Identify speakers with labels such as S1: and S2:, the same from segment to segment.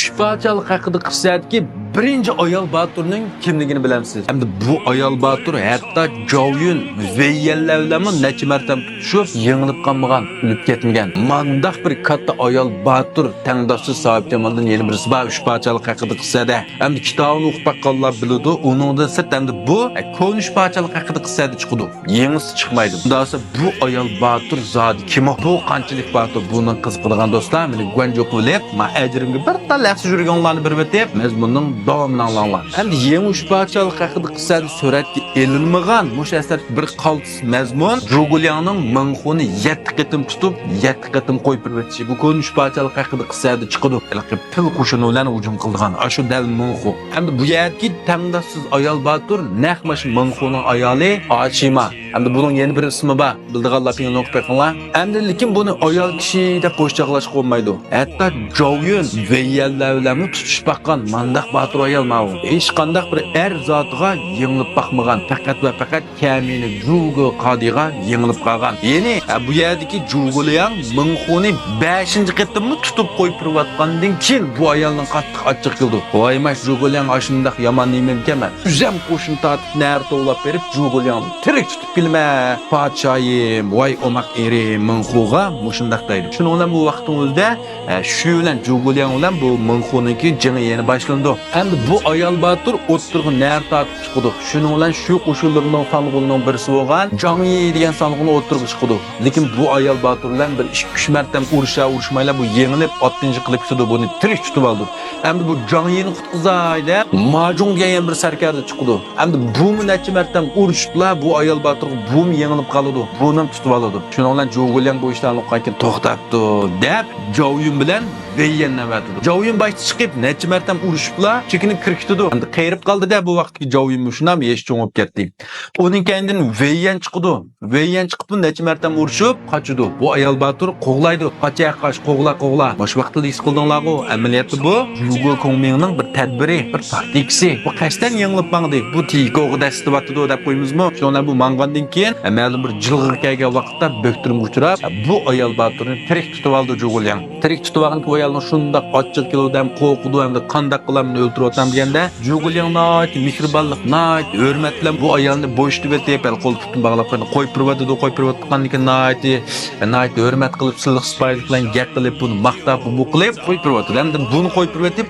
S1: Üçparçalık haqida qilsatki, birinchi ayol Baturning kimligini bilamsiz. Hamda bu ayol Batur hatto Jovyun Veyyenlar bilan necha marta tutishib, yengilib qolmagan, o'lib ketmagan. Mandaq bir katta ayol Batur tangdoshsiz Sohib Jamoldan yana birisi bor Üçparçalık haqida qilsada. Hamda kitobni o'qib baqqanlar biladi. Uningdan sirt hamda bu ko'n Üçparçalık haqida qilsada chiqadi. Yengisi chiqmaydi. Undasa bu ayol Batur zodi kim? Bu qanchalik Batur? Buni qiziqadigan do'stlar, meni Gwanjo qilib, men ajrimga bir tal yaxshi yurganlarni bir bitib, mazmunning davomini anglaylar. Endi yangi Üçparçalık haqida qilsada suratga elinmagan, mush asar bir qaltis mazmun Jugulyanning Minxuni 7 qitim tutib, 7 qitim qo'yib beribdi. Bu ko'n Üçparçalık haqida qilsada chiqadi. Pil qo'shini bilan hujum qilgan. Ashu dal Minxu. Endi bu yerki tangdoshsiz ayol Batur naqmash Minxuning ayoli Ashima. Endi buning yeni bir ismi bor. Bildiganlar pingni o'qib qo'yinglar. Endi lekin buni ayol kishi deb qo'shchaqlash qo'ymaydi. Hatto Jovyun Veyyenlar bilan tutish baqqan mandaq Batur ayol ma'u. Hech qanday bir zotiga yengilib baqmagan. Faqat va faqat kamini Jugo qodiga yengilib qolgan. Ya'ni bu yerdagi Jugolyan Minxuni 5-qitimni tutib qo'yib turayotgandan keyin bu ayolning qattiq achchiq qildi. Voymash Jugolyan ashundaq yomon neyman ekan. Uzam qo'shin tortib nar to'lab berib Jugolyan tirik tutib kelma. Podshoyim, voy omaq eri Minxuga mushundaq deydi. Shuning bilan bu vaqtimizda shu bilan Jugolyan bilan bu Minxuniki jingi yana boshlandi. Endi bu ayol Batur o'ttirg'i nar tortib chiqdi. Shuning bilan shu qo'shinlarning sonlig'ining birisi bo'lgan Jangyi degan sonlig'ini o'ttirg'i chiqdi. Lekin bu ayol Batur bilan bir 2-3 marta urishmaylar bu yengilib 6-chi qilib ketdi. Buni tirik tutib oldi. Endi bu Jangyini qutqizayda Majung degan bir sarkarda chiqdi. Endi bu necha marta urishdilar, bu ayol Batur bu yengilib qoldi. Buni ham tutib oldi. Shuning bilan Jugolyan bu ishlarni qanday to'xtatdi deb Jovyun bilan Veyyenlar vatdi. Jovyun boshqa chiqib necha marta urishiblar, chekinib kirkitdi. Endi qayrib qoldi-da bu vaqtga Jovyun shunam yesh cho'ngib ketdi. Uning kendidan Veyyen chiqdi. Veyyen chiqib necha marta urishib qochdi. Bu ayol Batur qo'g'laydi. Qocha qo'g'la. Bosh vaqtida his qildinglar-ku, amaliyotda bu Jugo Kongmingning bir tadbiri, bir taktikasi. Bu qashdan yengilib qoldi. Bu tiko'ga dastivatdi deb qo'ymizmi? Shundan bu mangandan keyin ma'lum bir jilg'ir kelgan vaqtda böktirim uchrab, bu ayol Baturni tirik tutib oldi Jugolyan. Tirik tutib olgan bu ayolni shundoq ochchiq keluvdan qo'rqdi hamda qanday qilamni o'ltiryapman deganda Jugolyan mehribonlik, hurmat bilan bu ayolni bo'shdi va tepal qo'l tutib bog'lab qo'yib turibdi, hurmat qilib silliq sipoylik bilan gap qilib buni maqtab bu qilib qo'yib turibdi. Hamda buni qo'yib turibdi,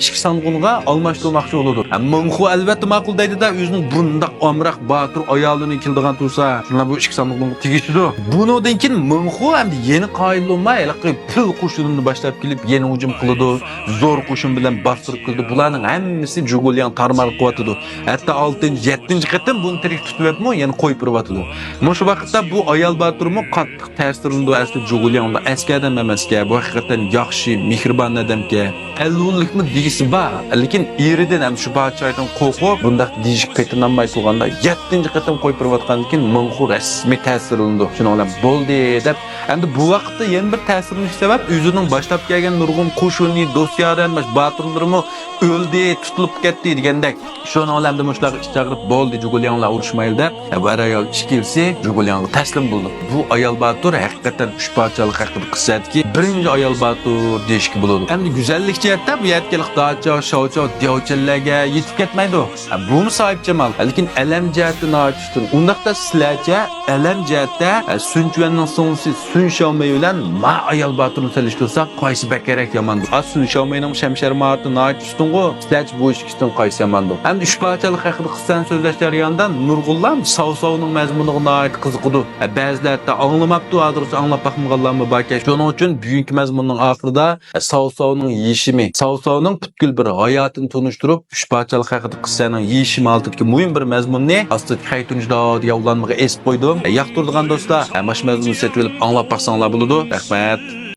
S1: ishki sanğunga almashtirmoqchi bo'ladi. Minxu albatta ma'qul deydi-da, o'zining bundoq omroq Batur ayolini keldigan tursa, shunlar bu ishki sanğunga tegishdi. Bundan keyin Minxu hamda yeni qoyilmay, pil qo'shinini boshlab kelib yeni hujum qildi, zo'r qo'shin bilan bostirib keldi. Bularning hammasi Jugolyan tarmar qilyapti. Hatto 6-7 qitim buni tirik tutibmi, yana qo'yib turibdi. Shu vaqtda bu ayol Baturmi qattiq ta'sirlandi asli Jugolyan askardan emasga, bu haqiqatan yaxshi, mehribon odamga. Allullikni degisi bor, lekin eridan ham shu podshoydan qo'rqib, bundaq deyishga qaytinolmay turganda 7-qitim qo'yib turayotgandan keyin Minxu rasmiy ta'sirlandi. Shuni bilan bo'ldi deb. Endi bu vaqtda yana bir ta'sirlanish sabab o'zining boshlab kelgan nurg'un qo'shini, do'stlardan Baturlarmi o'ldi, tutilib ketdi degandek. Shuni olamda mushlar chaqirib bo'ldi, Jugolyanlar urushmaydi deb, bu ayol ishkilsi Jugolyanga taslim bo'ldi. Bu ayol Batur haqiqatan Üçparçalık haqida qilsatki, birinchi ayol Batur deyishga bo'ladi. Endi go'zallik jihatda bu yertkilik dacha, shovcha, devchallarga yetib ketmaydi. Buni Sohib Jamol, lekin alam jihatda nochishtin. Undaqda sizlarcha alam jihatda Sunchvanning so'ngsi Sun Xiaomei bilan ma ayol Baturni solishtirsak, qaysi bakarak yomondir? Sun Xiaomeining shamshar marti nochishtin-ku, sizlarcha bu ishkishtin qaysi yomondir? Endi Üçparçalık haqida qilsan so'zlash jarayonida nurg'unlar Savsovning mazmuniga noit qiziqdi. Ba'zilarda anglamabdi, hozircha anglab baxmaganlarmi bor. Shuning uchun bugungi mazmunning oxirida Savsovning yeshimi, Savsovning butkul bir hayotini tunishtirib, Üçparçalık haqida qilsaning yeshimi altidagi muhim bir mazmunni astid qaytunjda yovlanmaga esib qo'ydim. Yoqtirdigan do'stlar, mash mazmunni setib olib anglab baxsanglar bo'ladi. Rahmat.